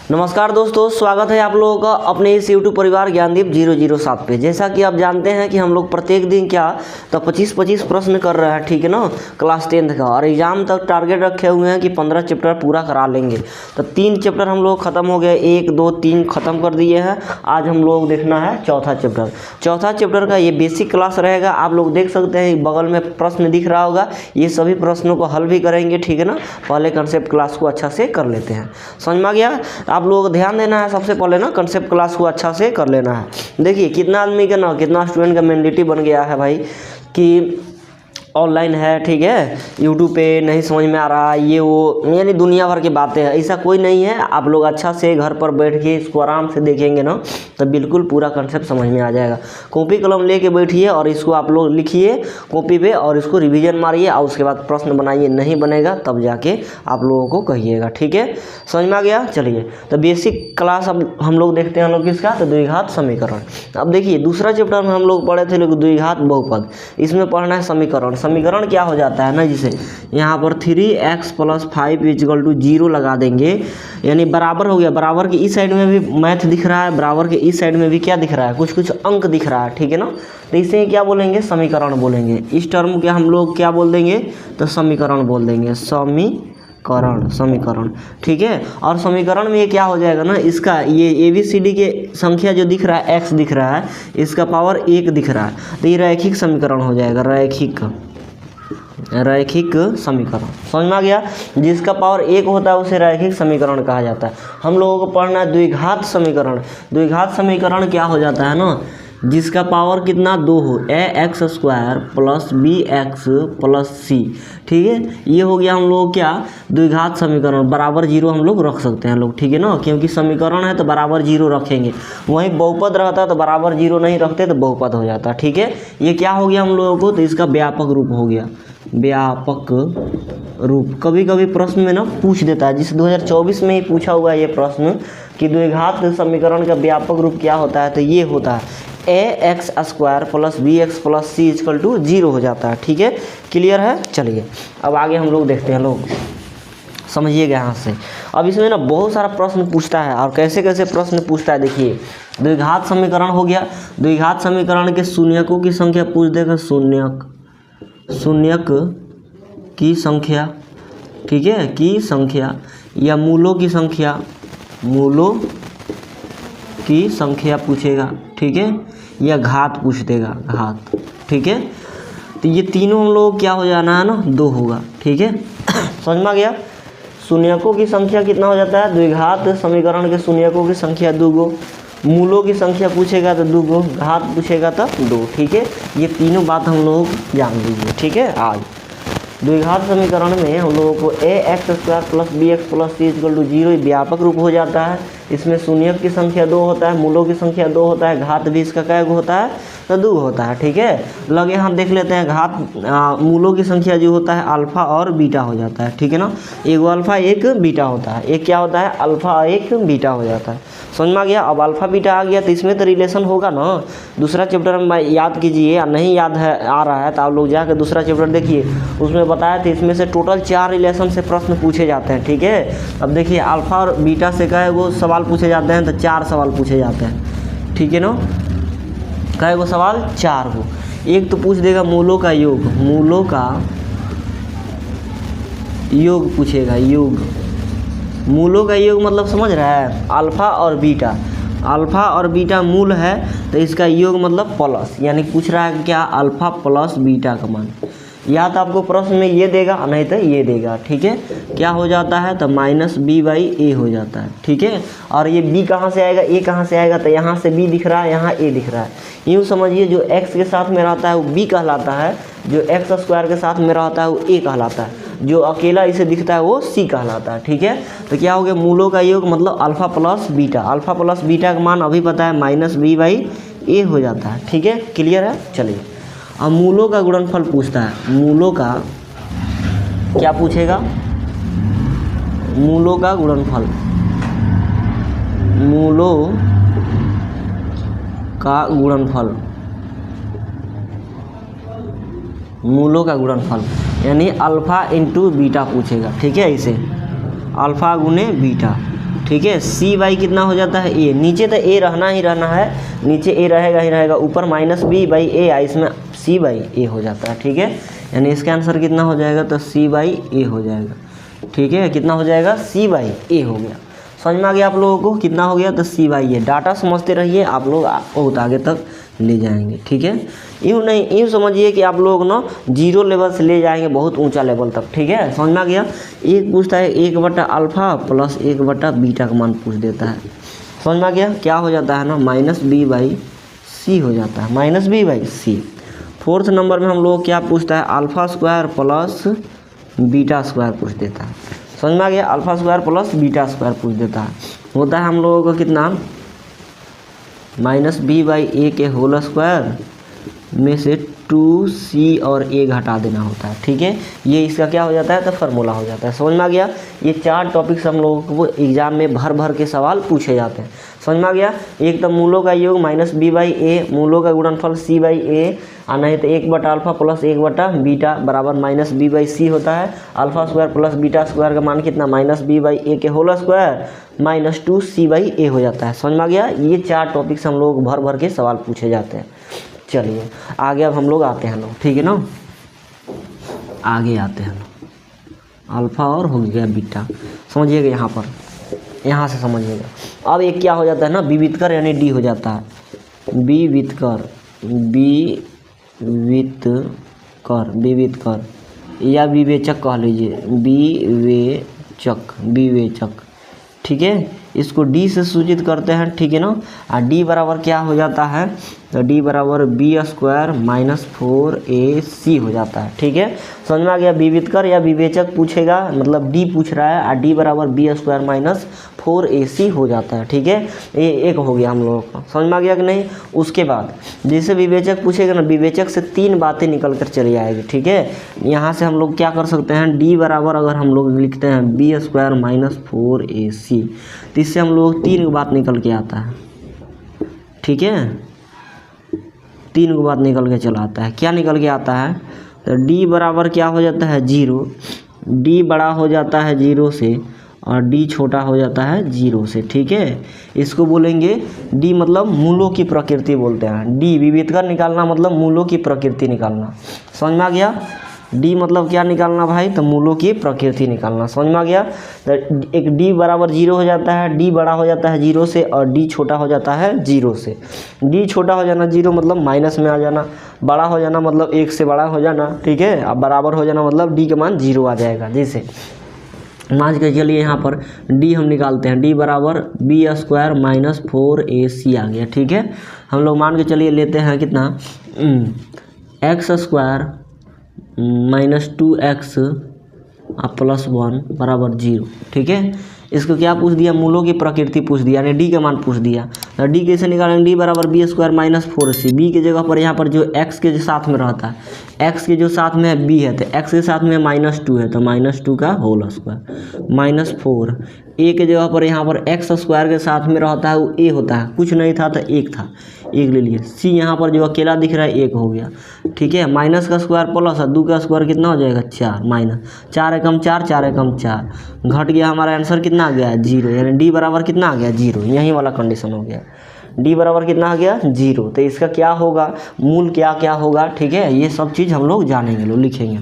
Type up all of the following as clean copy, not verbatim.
नमस्कार दोस्तों, स्वागत है आप लोगों का अपने इस YouTube परिवार ज्ञानदीप 007 पे। जैसा कि आप जानते हैं कि हम लोग प्रत्येक दिन क्या तो 25-25 प्रश्न कर रहे हैं, ठीक है ना, क्लास 10th का। और एग्ज़ाम तक टारगेट रखे हुए हैं कि 15 चैप्टर पूरा करा लेंगे। तो 3 चैप्टर हम लोग ख़त्म हो गए, 1 2 3 ख़त्म कर दिए हैं। आज हम लोग देखना है चौथा चैप्टर। चौथा चैप्टर का ये बेसिक क्लास रहेगा। आप लोग देख सकते हैं बगल में प्रश्न दिख रहा होगा, ये सभी प्रश्नों को हल भी करेंगे, ठीक है ना। पहले कंसेप्ट क्लास को अच्छा से कर लेते हैं, समझ में आ गया। आप लोगों को ध्यान देना है, सबसे पहले ना कंसेप्ट क्लास को अच्छा से कर लेना है। देखिए कितना आदमी का ना, कितना स्टूडेंट का मेंटालिटी बन गया है भाई कि ऑनलाइन है, ठीक है, यूट्यूब पे नहीं समझ में आ रहा, ये वो, यानी दुनिया भर की बातें हैं। ऐसा कोई नहीं है। आप लोग अच्छा से घर पर बैठ के इसको आराम से देखेंगे ना तो बिल्कुल पूरा कंसेप्ट समझ में आ जाएगा। कॉपी कलम लेके बैठिए और इसको आप लोग लिखिए कॉपी पे और इसको रिवीजन मारिए और उसके बाद प्रश्न बनाइए। नहीं बनेगा तब जाके आप लोगों को कहिएगा, ठीक है, समझ में आ गया। चलिए तो बेसिक क्लास अब हम लोग देखते हैं हम लोग किसका, तो द्विघात समीकरण। अब देखिए दूसरा चैप्टर में हम लोग पढ़े थे द्विघात बहुपद। इसमें पढ़ना है समीकरण। समीकरण क्या हो जाता है ना, जिसे यहाँ पर 3x + 5 = 0 लगा देंगे, यानी बराबर हो गया। बराबर के इस साइड में भी मैथ दिख रहा है, बराबर के इस साइड में भी क्या दिख रहा है, कुछ कुछ अंक दिख रहा है, ठीक है ना। तो इसे क्या बोलेंगे, समीकरण बोलेंगे। इस टर्म के हम लोग क्या बोल देंगे, तो समीकरण बोल देंगे। समीकरण, ठीक है। और समीकरण में ये क्या हो जाएगा ना, इसका ये ABCD के संख्या जो दिख रहा है, x दिख रहा है, इसका पावर 1 दिख रहा है, तो ये रैखिक समीकरण हो जाएगा। रैखिक समीकरण, समझ में आ गया। जिसका पावर 1 होता है उसे रैखिक समीकरण कहा जाता है। हम लोगों को पढ़ना है द्विघात समीकरण। द्विघात समीकरण क्या हो जाता है ना, जिसका पावर कितना 2 हो, ax² + bx + c, ठीक है। ये हो गया हम लोग क्या, द्विघात समीकरण। बराबर 0 हम लोग रख सकते हैं लोग, ठीक है ना, क्योंकि समीकरण है तो बराबर 0 रखेंगे। वहीं बहुपद रहता है तो बराबर 0 नहीं रखते तो बहुपद हो जाता, ठीक है। ये क्या हो गया हम लोगों को, तो इसका व्यापक रूप हो गया। व्यापक रूप कभी कभी प्रश्न में ना पूछ देता है, जिस 2024 में ही पूछा हुआ है ये प्रश्न कि द्विघात समीकरण का व्यापक रूप क्या होता है, तो ये होता है ax² + bx + c = 0 हो जाता है, ठीक है। क्लियर है। चलिए अब आगे हम लोग देखते हैं, लोग समझिएगा यहाँ से। अब इसमें ना बहुत सारा प्रश्न पूछता है, और कैसे कैसे प्रश्न पूछता है देखिए। द्विघात समीकरण हो गया। द्विघात समीकरण के शून्यकों की संख्या पूछ देगा। शून्यक की संख्या, ठीक है, की संख्या, या मूलों की संख्या पूछेगा, ठीक है, या घात पूछ देगा, घात, ठीक है। तो ये तीनों हम लोग क्या हो जाना है ना, 2 होगा, ठीक है। समझ में आ गया। शून्यकों की संख्या कितना हो जाता है, द्विघात समीकरण के शून्यकों की संख्या 2, मूलों की संख्या पूछेगा तो 2, घात पूछेगा तो 2, ठीक है। ये तीनों बात हम लोग जान लीजिए, ठीक है। आज द्विघात समीकरण में हम लोगों को ax² + bx + c = 0 व्यापक रूप हो जाता है। इसमें शून्यक की संख्या 2 होता है, मूलों की संख्या 2 होता है, घात भी इसका क्या होता है, तो 2 होता है, ठीक है। लगे हम देख लेते हैं। घात मूलों की संख्या जो होता है अल्फा और बीटा हो जाता है, ठीक है ना। एक अल्फा एक बीटा होता है, एक क्या होता है, अल्फा एक बीटा हो जाता है। समझ में आ गया। अब अल्फा बीटा आ गया तो इसमें तो रिलेशन होगा ना। दूसरा चैप्टर में याद कीजिए, या नहीं याद है आ रहा है तो आप लोग जाकर दूसरा चैप्टर देखिए, उसमें बताया था इसमें से टोटल 4 रिलेशन से प्रश्न पूछे जाते हैं, ठीक है। अब देखिए अल्फा और बीटा से कई गो सवाल पूछे जाते हैं, तो 4 सवाल पूछे जाते हैं, ठीक है ना। कई गो सवाल, 4 गो। एक तो पूछ देगा मूलों का योग, मूलों का योग पूछेगा, योग, मूलों का योग मतलब समझ रहा है, अल्फा और बीटा, अल्फा और बीटा मूल है तो इसका योग मतलब प्लस, यानी पूछ रहा है क्या, अल्फा + बीटा का मान। या तो आपको प्रश्न में ये देगा, नहीं तो ये देगा, ठीक है। क्या हो जाता है, तो -b/a हो जाता है, ठीक है। और ये b कहाँ से आएगा, a कहाँ से आएगा, तो यहाँ से b दिख रहा है, यहाँ a दिख रहा है। यूँ समझिए जो x के साथ में रहता है वो b कहलाता है, जो x² के साथ में रहता है वो a कहलाता है, जो अकेला इसे दिखता है वो c कहलाता है, ठीक है। तो क्या हो गया, मूलों का योग मतलब अल्फा + बीटा। अल्फा + बीटा का मान अभी पता है -b/a हो जाता है, ठीक है। क्लियर है। चलिए अब मूलों का गुणनफल पूछता है। मूलों का क्या पूछेगा, मूलों का गुणनफल, मूलों का गुणनफल, मूलों का गुणनफल यानी अल्फा इंटू बीटा पूछेगा, ठीक है। इसे अल्फा गुने बीटा, ठीक है। सी बाई कितना हो जाता है ए, नीचे तो ए रहना ही रहना है, नीचे ए रहेगा ही रहेगा, ऊपर माइनस बी बाई ए आई, इसमें सी बाई ए हो जाता है। ठीक है, यानी इसका आंसर कितना हो जाएगा, तो सी बाई ए हो जाएगा। ठीक है, कितना हो जाएगा, सी बाई ए हो गया। समझ में आ गया आप लोगों को, कितना हो गया, तो सी बाई ए। डाटा समझते रहिए, आप लोग बहुत आगे तक ले जाएंगे। ठीक है, यूँ नहीं, यूँ समझिए कि आप लोग ना जीरो लेवल से ले जाएंगे बहुत ऊंचा लेवल तक। ठीक है, समझ में आ गया। एक पूछता है 1/अल्फा प्लस 1/बीटा का मान पूछ देता है। समझ में आ गया, क्या हो जाता है ना, माइनस बी बाई सी हो जाता है, minus B by C. Fourth number में हम लोग क्या पूछता है, alpha square plus beta square पूछ देता है। समझ में आ गया, alpha square plus beta square पूछ देता है। होता है हम लोगों को कितना, माइनस बी बाई ए के होल स्क्वायर में से 2c और a घटा देना होता है। ठीक है, ये इसका क्या हो जाता है, तो फार्मूला हो जाता है। समझ में आ गया। ये 4 टॉपिक्स हम लोगों को एग्जाम में भर भर के सवाल पूछे जाते हैं। समझ में आ गया। एक तो मूलों का योग माइनस बी बाई ए, मूलों का गुणनफल सी बाई ए, और नहीं तो 1/अल्फा प्लस 1/बीटा बराबर माइनस बी बाई सी होता है। Alpha square plus beta square का मान कितना, माइनस बी बाई ए के whole square minus 2c by a हो जाता है। समझ में आ गया। ये 4 टॉपिक्स हम लोग भर भर के सवाल पूछे जाते हैं। चलिए आगे अब हम लोग आते हैं लोग, ठीक है ना, आगे आते हैं लोग। अल्फा और हो गया बीटा, समझिएगा यहाँ पर, यहाँ से समझिएगा। अब एक क्या हो जाता है ना, विवितकर यानी डी हो जाता है, विवितकर, विवितकर या विवेचक कह लीजिए, विवेचक। ठीक है, इसको डी से सूचित करते हैं। ठीक है ना, और डी बराबर क्या हो जाता है, तो डी बराबर बी स्क्वायर माइनस 4ac हो जाता है। ठीक है, समझ में आ गया। विवितकर या विवेचक पूछेगा, मतलब डी पूछ रहा है, और डी बराबर बी स्क्वायर माइनस 4ac हो जाता है। ठीक है, ये एक हो गया हम लोगों को, समझ में आ गया कि नहीं। उसके बाद जैसे विवेचक पूछेगा ना, विवेचक से 3 बातें निकल कर चली आएगी। ठीक है, यहाँ से हम लोग क्या कर सकते हैं, डी बराबर अगर हम लोग लिखते हैं बी स्क्वायर माइनस 4ac, तो इससे हम लोग 3 बात निकल के आता है। ठीक है, 3 बात निकल के चला आता है। क्या निकल के आता है, तो डी बराबर क्या हो जाता है 0, डी बड़ा हो जाता है 0 से, और डी छोटा हो जाता है 0 से। ठीक है, इसको बोलेंगे डी मतलब मूलों की प्रकृति बोलते हैं। डी विविधकर निकालना मतलब मूलों की प्रकृति निकालना। समझ में आ गया। डी मतलब क्या निकालना भाई, तो मूलों की प्रकृति निकालना। समझ में आ गया। तो एक डी बराबर 0 हो जाता है, डी बड़ा हो जाता है 0 से, और डी छोटा हो जाता है 0 से। डी छोटा हो जाना 0 मतलब माइनस में आ जाना, बड़ा हो जाना मतलब 1 से बड़ा हो जाना। ठीक है, अब बराबर हो जाना मतलब डी का मान 0 आ जाएगा। जैसे मान के चलिए यहाँ पर डी हम निकालते हैं, डी बराबर बी स्क्वायर माइनस 4ac आ गया। ठीक है, हम लोग मान के चलिए लेते हैं कितना, x square minus 2x plus 1 बराबर 0। ठीक है, इसको क्या पूछ दिया, मूलों की प्रकृति पूछ दिया, यानी डी का मान पूछ दिया। तो डी कैसे निकालेंगे, डी बराबर B square minus 4c, B की जगह पर यहाँ पर जो x के जो साथ में रहता है, x के जो साथ में है b है, तो x के साथ में -2 है, तो -2 का होल स्क्वायर माइनस 4। a के जगह पर यहाँ पर x स्क्वायर के साथ में रहता है वो a होता है, कुछ नहीं था तो 1 था, 1 ले लिए। c यहाँ पर जो अकेला दिख रहा है 1 हो गया। ठीक है, माइनस का स्क्वायर प्लस है, 2 का स्क्वायर कितना हो जाएगा 4, माइनस 4 एकम 4, 4 एकम 4, घट गया। हमारा आंसर कितना आ गया 0, यानी डी बराबर कितना आ गया 0, यही वाला कंडीशन हो गया। डी बराबर कितना आ गया 0, तो इसका क्या होगा, मूल क्या क्या होगा। ठीक है, ये सब चीज़ हम लोग जानेंगे, लोग लिखेंगे।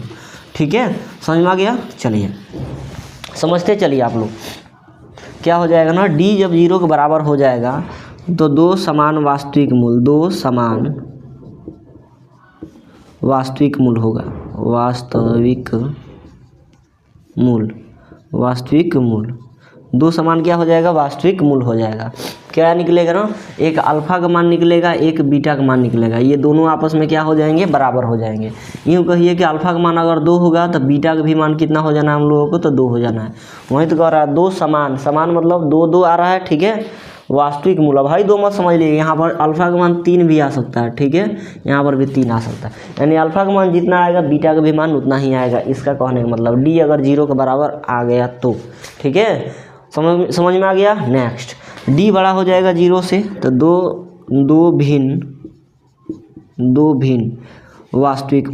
ठीक है, समझ में आ गया। चलिए समझते चलिए आप लोग, क्या हो जाएगा ना, डी जब 0 के बराबर हो जाएगा तो 2 समान वास्तविक मूल, 2 समान वास्तविक मूल होगा, वास्तविक मूल 2 समान क्या हो जाएगा, वास्तविक मूल हो जाएगा। क्या निकलेगा ना, एक अल्फा का मान निकलेगा, एक बीटा का मान निकलेगा, ये दोनों आपस में क्या हो जाएंगे, बराबर हो जाएंगे। यूँ कहिए कि अल्फा का मान अगर 2 होगा तो बीटा का भी मान कितना हो जाना है हम लोगों को, तो 2 हो जाना है। वहीं तो कह रहा है 2 समान, समान मतलब 2 2 आ रहा है। ठीक है, वास्तविक मूल, भाई 2 मत समझ लीजिए, यहाँ पर अल्फा का मान 3 भी आ सकता है। ठीक है, यहाँ पर भी 3 आ सकता है, यानी अल्फा का मान जितना आएगा बीटा का भी मान उतना ही आएगा। इसका कहने का मतलब डी अगर 0 के बराबर आ गया तो। ठीक है, समझ में आ गया। नेक्स्ट, डी बड़ा हो जाएगा 0 से, तो दो भिन्न वास्तविक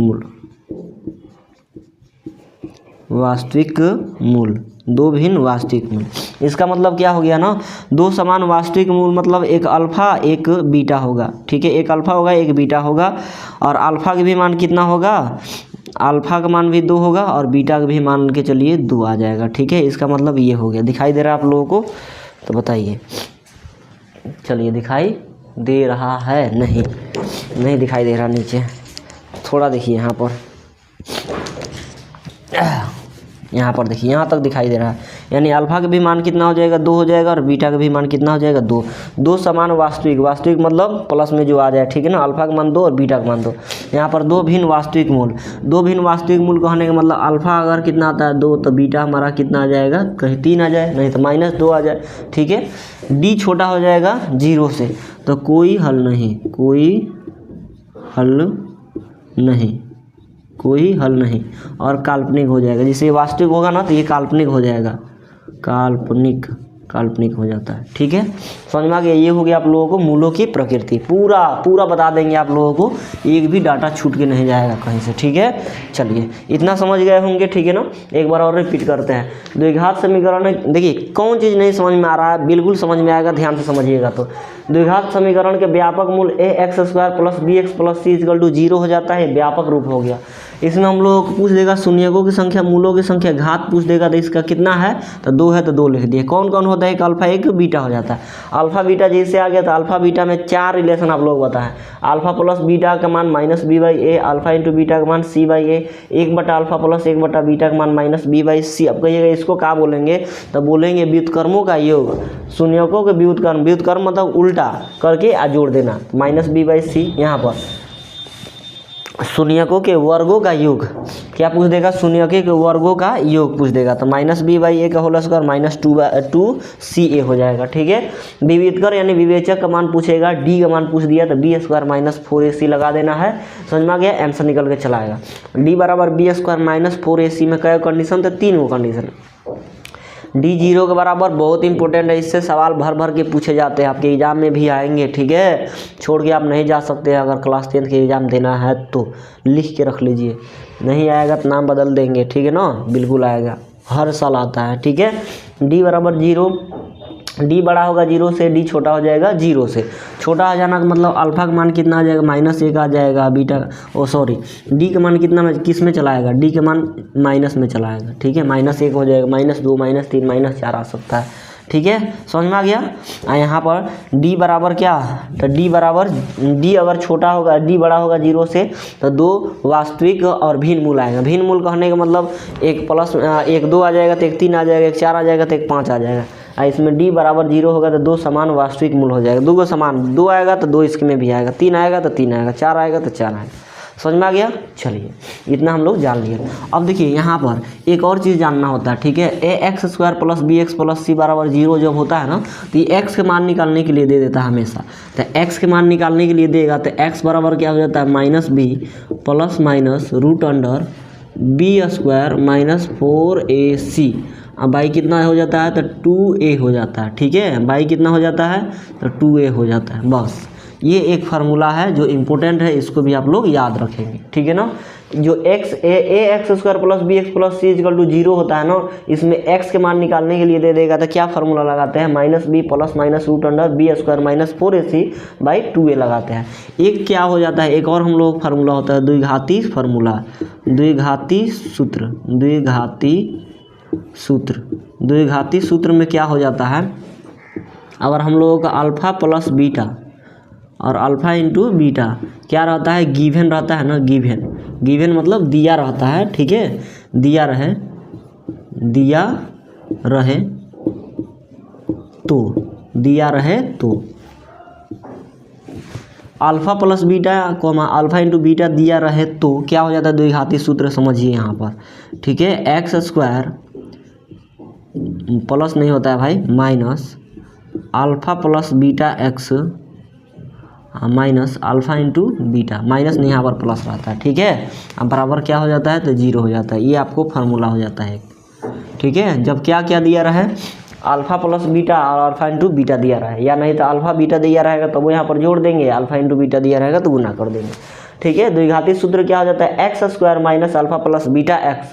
मूल दो भिन्न वास्तविक मूल। इसका मतलब क्या हो गया ना, दो समान वास्तविक मूल मतलब एक अल्फा एक बीटा होगा, ठीक है, एक अल्फा होगा एक बीटा होगा, और अल्फा का भी मान कितना होगा, अल्फा का मान भी 2 होगा और बीटा का भी मान के चलिए 2 आ जाएगा, ठीक है। इसका मतलब ये हो गया। दिखाई दे रहा है आप लोगों को, तो बताइए, चलिए दिखाई दे रहा है, नहीं दिखाई दे रहा, नीचे थोड़ा देखिए, यहाँ पर देखिए, यहाँ तक दिखाई दे रहा है, यानी अल्फा का भी मान कितना हो जाएगा 2 हो जाएगा, और बीटा का भी मान कितना हो जाएगा 2। दो समान वास्तविक मतलब प्लस में जो आ जाए, ठीक है ना, अल्फा का मान 2 और बीटा का मान 2। यहाँ पर दो भिन्न वास्तविक मूल, दो भिन्न वास्तविक मूल कहने का मतलब अल्फा अगर कितना आता है 2, तो बीटा हमारा कितना आ जाएगा, कहीं 3 आ जाए, नहीं तो -2 आ जाए, ठीक है। डी छोटा हो जाएगा 0 से, तो कोई हल नहीं, और काल्पनिक हो जाएगा। जैसे वास्तविक होगा ना तो ये काल्पनिक हो जाएगा, काल्पनिक हो जाता है, ठीक है। समझ में आ गया। ये हो गया आप लोगों को मूलों की प्रकृति, पूरा बता देंगे आप लोगों को, एक भी डाटा छूट के नहीं जाएगा कहीं से, ठीक है। चलिए इतना समझ गए होंगे, ठीक है ना। एक बार और रिपीट करते हैं। द्विघात समीकरण, देखिए कौन चीज़ नहीं समझ में आ रहा है, बिल्कुल समझ में आएगा, ध्यान से समझिएगा। तो द्विघात समीकरण के व्यापक मूल ax² + bx + c = 0 हो जाता है, व्यापक रूप हो गया। इसमें हम लोग को पूछ देगा शून्यकों की संख्या, मूलों की संख्या, घात पूछ देगा, तो इसका कितना है, तो 2 है तो 2 लिख दिए। कौन कौन होता है, एक अल्फा एक बीटा हो जाता है। अल्फा बीटा जैसे आ गया, तो अल्फा बीटा में 4 रिलेशन आप लोग बताएं। अल्फा प्लस बीटा का मान -b/a, अल्फा इंटू बीटा का मान c/a, 1/अल्फा प्लस 1/बीटा का मान -b/c। अब कहिएगा इसको क्या बोलेंगे, तो बोलेंगे व्युत्क्रमों का योग, शून्यकों के व्युत्क्रम मतलब उल्टा करके जोड़ देना, -b/c। यहाँ पर शून्यकों के वर्गों का योग क्या पूछ देगा, शून्यकों के वर्गों का योग पूछ देगा, तो -b/a का होल स्क्वायर -2ca हो जाएगा, ठीक है। विविधकर यानी विवेचक का मान पूछेगा, d का मान पूछ दिया तो b² - 4ac लगा देना है। समझ में आ गया, आंसर निकल के चला आएगा। d = b² - 4ac में कई कंडीशन, तो 3 गो कंडीशन। डी 0 के बराबर बहुत इंपॉर्टेंट है, इससे सवाल भर के पूछे जाते हैं, आपके एग्जाम में भी आएंगे, ठीक है। छोड़ के आप नहीं जा सकते, अगर क्लास 10 के एग्ज़ाम देना है तो लिख के रख लीजिए, नहीं आएगा तो नाम बदल देंगे, ठीक है ना, बिल्कुल आएगा, हर साल आता है, ठीक है। डी = 0, डी बड़ा होगा 0 से, डी छोटा हो जाएगा 0 से। छोटा आ जाना का मतलब अल्फा का मान कितना आ जाएगा, -1 आ जाएगा, बीटा डी का मान कितना में किस में चला आएगा, डी के मान माइनस में चला आएगा, ठीक है। -1 हो जाएगा, -2 -3 -4 आ सकता है, ठीक है। समझ में आ गया। यहाँ पर डी बराबर क्या, तो डी अगर छोटा होगा, डी बड़ा होगा 0 से, तो 2 वास्तविक और भिन्न मूल आएगा। भिन्न मूल कहने का मतलब एक 2 आ जाएगा तो एक 3 आ जाएगा, एक 4 आ जाएगा तो एक 5 आ जाएगा। इसमें d = 0 होगा तो 2 समान वास्तविक मूल हो जाएगा, 2 को समान, 2 आएगा तो 2 इसके में भी आएगा, 3 आएगा तो 3 आएगा, 4 आएगा तो 4 आएगा। समझ में आ गया। चलिए इतना हम लोग जान लिए। अब देखिए यहाँ पर एक और चीज़ जानना होता है, ठीक है। ax² + bx + c = 0 जब होता है ना, तो ये x के मान निकालने के लिए दे देता है हमेशा। तो x के मान निकालने के लिए देगा तो x बराबर क्या हो जाता है, -b ± √b² - 4ac। अब बाई कितना हो जाता है, तो 2a हो जाता है, ठीक है। बाई कितना हो जाता है, तो 2a हो जाता है। बस ये एक फार्मूला है जो इम्पोर्टेंट है, इसको भी आप लोग याद रखेंगे, ठीक है ना। जो ax² + bx + c = 0 होता है ना, इसमें x के मान निकालने के लिए दे देगा तो क्या फार्मूला लगाते हैं, -b ± √b² - 4ac/2a लगाते हैं। एक क्या हो जाता है, एक और हम लोग फार्मूला होता है द्विघाती फार्मूला, द्विघाती सूत्र में क्या हो जाता है, अगर हम लोगों का अल्फा प्लस बीटा और अल्फा इंटू बीटा क्या रहता है, गिवन रहता है ना, गिवन मतलब दिया रहता है, ठीक है। दिया रहे तो alpha plus beta alpha into beta दिया रहे तो क्या हो जाता है, द्विघाती सूत्र समझिए यहाँ पर, ठीक है। x² प्लस नहीं होता है भाई, minus alpha plus beta x minus alpha into beta, minus नहीं यहाँ पर प्लस रहता है, ठीक है। अब बराबर क्या हो जाता है, तो 0 हो जाता है। ये आपको फार्मूला हो जाता है, ठीक है। जब क्या क्या दिया रहे, अल्फा प्लस बीटा और अल्फा इंटू बीटा दिया रहे, या नहीं तो अल्फा बीटा दिया रहेगा तो वो यहाँ पर जोड़ देंगे, अल्फा इंटू बीटा दिया रहेगा तो गुना कर देंगे, ठीक है। द्विघाती सूत्र क्या हो जाता है, x square minus alpha plus beta x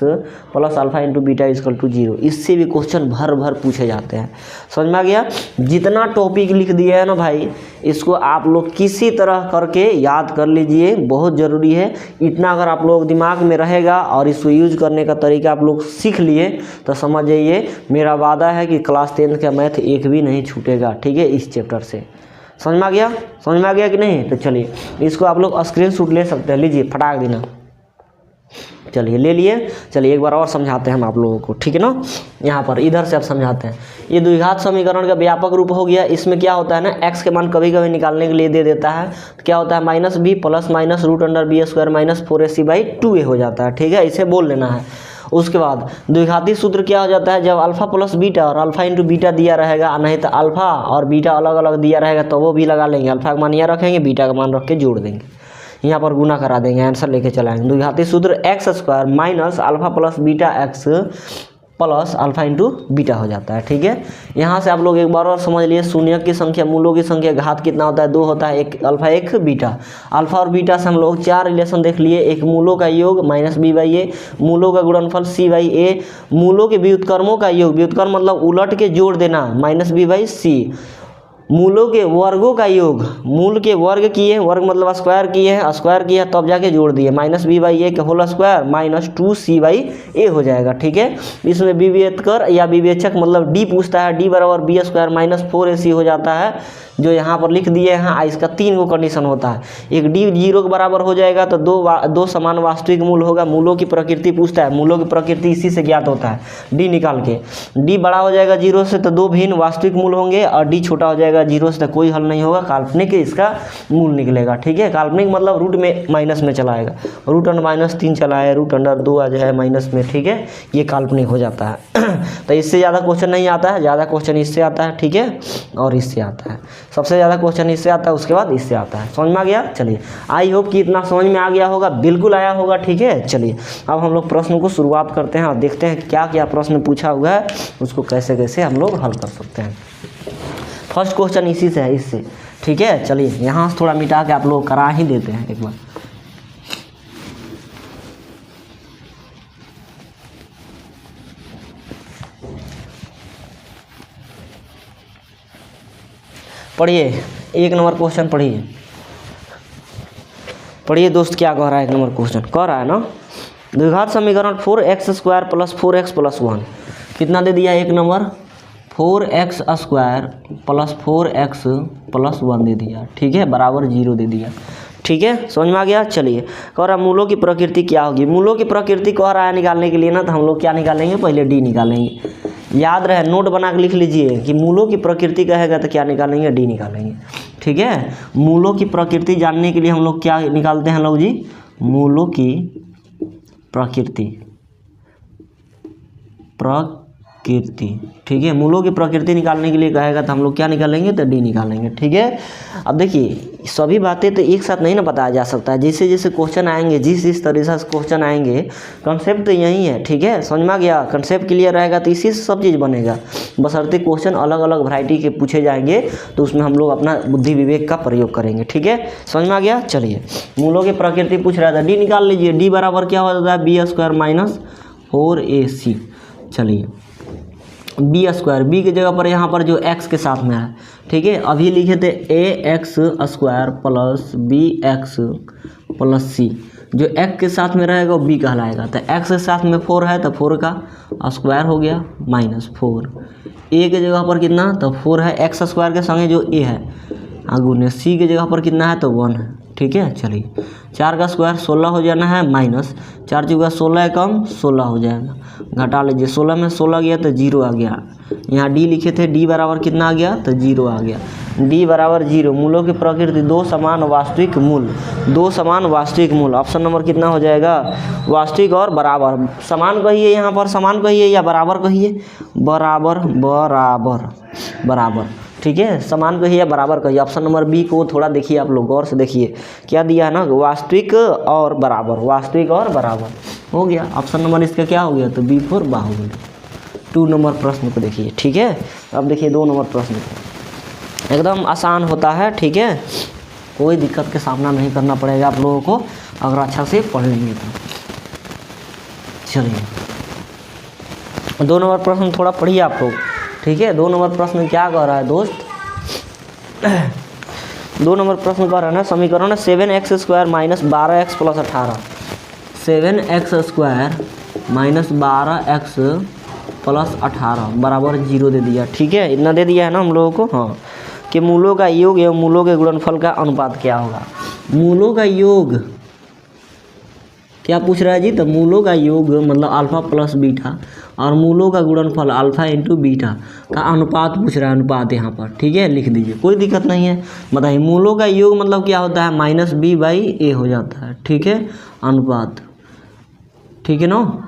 plus alpha into beta is equal to 0। इससे भी क्वेश्चन भर भर पूछे जाते हैं, समझ में आ गया। जितना टॉपिक लिख दिया है ना भाई, इसको आप लोग किसी तरह करके याद कर लीजिए, बहुत ज़रूरी है। इतना अगर आप लोग दिमाग में रहेगा और इसको यूज करने का तरीका आप लोग सीख लिए तो समझ जाइए, मेरा वादा है कि क्लास 10 का मैथ एक भी नहीं छूटेगा, ठीक है, इस चैप्टर से। समझ में आ गया, समझ में आ गया कि नहीं। तो चलिए इसको आप लोग स्क्रीनशॉट ले सकते हैं, लीजिए फटाक देना, चलिए ले लिए। चलिए एक बार और समझाते हैं हम आप लोगों को, ठीक है ना। यहाँ पर इधर से आप समझाते हैं। ये द्विघात समीकरण का व्यापक रूप हो गया। इसमें क्या होता है ना, एक्स के मान कभी कभी निकालने के लिए दे देता है, तो क्या होता है minus B plus minus root under B square minus 4ac/2a हो जाता है, ठीक है, इसे बोल लेना है। उसके बाद द्विघाती सूत्र क्या हो जाता है, जब अल्फा प्लस बीटा और अल्फा इंटू बीटा दिया रहेगा, नहीं तो अल्फा और बीटा अलग अलग दिया रहेगा तो वो भी लगा लेंगे, अल्फा का मान यहाँ रखेंगे, बीटा का मान रख के जोड़ देंगे, यहाँ पर गुना करा देंगे, आंसर लेके चलाएंगे। द्विघाती सूत्र x square minus alpha plus beta x plus alpha into beta हो जाता है, ठीक है। यहाँ से आप लोग एक बार और समझ लिए, शून्य की संख्या, मूलों की संख्या, घात कितना होता है, 2 होता है, एक अल्फा एक बीटा। अल्फा और बीटा से हम लोग 4 रिलेशन देख लिए, एक मूलों का योग माइनस b/a, मूलों का गुणनफल c/a, मूलों के व्युत्क्रमों का योग, व्युत्क्रम मतलब उलट के जोड़ देना, माइनस b/c, मूलों के वर्गों का योग, मूल के वर्ग किए, वर्ग मतलब स्क्वायर किए हैं, स्क्वायर किया तब जाके जोड़ दिए, माइनस b/a के होल स्क्वायर माइनस 2c/a हो जाएगा, ठीक है। इसमें विवेचक या विवेचक मतलब d पूछता है, d बराबर b स्क्वायर माइनस 4ac हो जाता है, जो यहाँ पर लिख दिए हैं। इसका 3 गो कंडीशन होता है, एक d 0 के बराबर हो जाएगा तो दो समान वास्तविक मूल होगा। मूलों की प्रकृति पूछता है, मूलों की प्रकृति इसी से ज्ञात होता है, d निकाल के। d बड़ा हो जाएगा 0 से तो 2 भिन्न वास्तविक मूल होंगे, और d छोटा हो जाएगा 0 से तो कोई हल नहीं होगा, काल्पनिक इसका मूल निकलेगा, ठीक है। काल्पनिक मतलब रूट में माइनस में चला आएगा, रूट अंडर माइनस 3 चला है, रूट अंडर 2 आ जाए माइनस में, ठीक है, ये काल्पनिक हो जाता है। तो इससे ज़्यादा क्वेश्चन नहीं आता है, ज़्यादा क्वेश्चन इससे आता है, ठीक है, और इससे आता है, सबसे ज़्यादा क्वेश्चन इससे आता है, उसके बाद इससे आता है। समझ में आ गया। चलिए आई होप कि इतना समझ में आ गया होगा, बिल्कुल आया होगा, ठीक है। चलिए अब हम लोग प्रश्न को शुरुआत करते हैं और देखते हैं क्या क्या प्रश्न पूछा हुआ है, उसको कैसे कैसे हम लोग हल कर सकते हैं। फर्स्ट क्वेश्चन इसी से है, इससे, ठीक है। चलिए यहाँ से थोड़ा मिटा के आप लोग करा ही देते हैं एक बार। पढ़िए 1 नंबर क्वेश्चन, पढ़िए दोस्त क्या कह रहा है। 1 नंबर क्वेश्चन कह रहा है ना, द्विघात समीकरण 4x square plus 4x plus 1 कितना दे दिया, 1 number 4x square plus 4x plus 1 दे दिया, ठीक है, बराबर 0 दे दिया, ठीक है, समझ में आ गया। चलिए कह रहा है मूलों की प्रकृति क्या होगी, मूलों की प्रकृति कह रहा है निकालने के लिए ना, तो हम लोग क्या निकालेंगे, पहले d निकालेंगे। याद रहे, नोट बना के लिख लीजिए कि मूलों की प्रकृति कहेगा तो क्या निकालेंगे, d निकालेंगे, ठीक है। मूलों की प्रकृति जानने के लिए हम लोग क्या निकालते हैं लोग जी, मूलों की प्रकृति, ठीक है। मूलों की प्रकृति निकालने के लिए कहेगा तो हम लोग क्या निकालेंगे, तो d निकालेंगे, ठीक है। अब देखिए सभी बातें तो एक साथ नहीं ना बताया जा सकता है, जैसे जैसे क्वेश्चन आएंगे, जिस तरह से क्वेश्चन आएंगे, कंसेप्ट तो यही है, ठीक है, समझ में आ गया। कंसेप्ट क्लियर रहेगा तो इसी से सब चीज़ बनेगा, बशर्ते क्वेश्चन अलग अलग वैरायटी के पूछे जाएंगे तो उसमें हम लोग अपना बुद्धि विवेक का प्रयोग करेंगे, ठीक है, समझ में आ गया। चलिए मूलों की प्रकृति पूछ रहा था, d निकाल लीजिए, d बराबर क्या हो जाता है, b स्क्वायर माइनस 4ac। चलिए बी स्क्वायर, बी की जगह पर यहाँ पर जो x के साथ में है, ठीक है, अभी लिखे थे ax square plus bx plus c, जो x के साथ में रहेगा वो b कहलाएगा। तो x के साथ में 4 है तो 4 का स्क्वायर हो गया माइनस 4, a के जगह पर कितना, तो 4 है, x स्क्वायर के संगे जो a है गुने c के जगह पर कितना है, तो 1 है, ठीक है। चलिए 4 का स्क्वायर 16 हो जाना है, माइनस 4 चौका 16 कम 16 हो जाएगा, घटा लीजिए, 16 में 16 गया तो 0 आ गया। यहाँ d लिखे थे, d बराबर कितना आ गया, तो 0 आ गया, d बराबर 0। मूलों की प्रकृति 2 समान वास्तविक मूल, 2 समान वास्तविक मूल, ऑप्शन नंबर कितना हो जाएगा, वास्तविक और बराबर। समान कहिए, यहाँ पर समान कहिए या बराबर कहिए, बराबर बराबर बराबर, ठीक है, समान कहिए या बराबर कहिए। ऑप्शन नंबर बी को थोड़ा देखिए आप लोग, गौर से देखिए क्या दिया है ना, वास्तविक और बराबर, वास्तविक और बराबर हो गया। ऑप्शन नंबर इसका क्या हो गया, तो बी फॉर बाहुबली। 2 नंबर प्रश्न को देखिए, ठीक है। अब देखिए 2 नंबर प्रश्न एकदम आसान होता है, ठीक है। कोई दिक्कत के सामना नहीं करना पड़ेगा आप लोगों को अगर अच्छा से पढ़ लेंगे तो। चलिए 2 नंबर प्रश्न थोड़ा पढ़िए आप लोग, ठीक है। 2 नंबर प्रश्न क्या कह रहा है दोस्त, 2 नंबर प्रश्न कह रहा है ना, समीकरण 7x² - 12x + 18, 7x² - 12x + 18 बराबर 0 दे दिया, ठीक है। इतना दे दिया है ना हम लोगों को, हाँ, कि मूलों का योग एवं मूलों के गुणनफल का अनुपात क्या होगा। मूलों का योग क्या पूछ रहा है जी, तो मूलों का योग मतलब अल्फा प्लस बीटा और मूलों का गुणनफल अल्फा इंटू बीटा का अनुपात पूछ रहा है, अनुपात यहाँ पर, ठीक है, लिख दीजिए, कोई दिक्कत नहीं है। बताइए मूलों का योग मतलब क्या होता है, -b/a हो जाता है, ठीक है, अनुपात, ठीक है ना।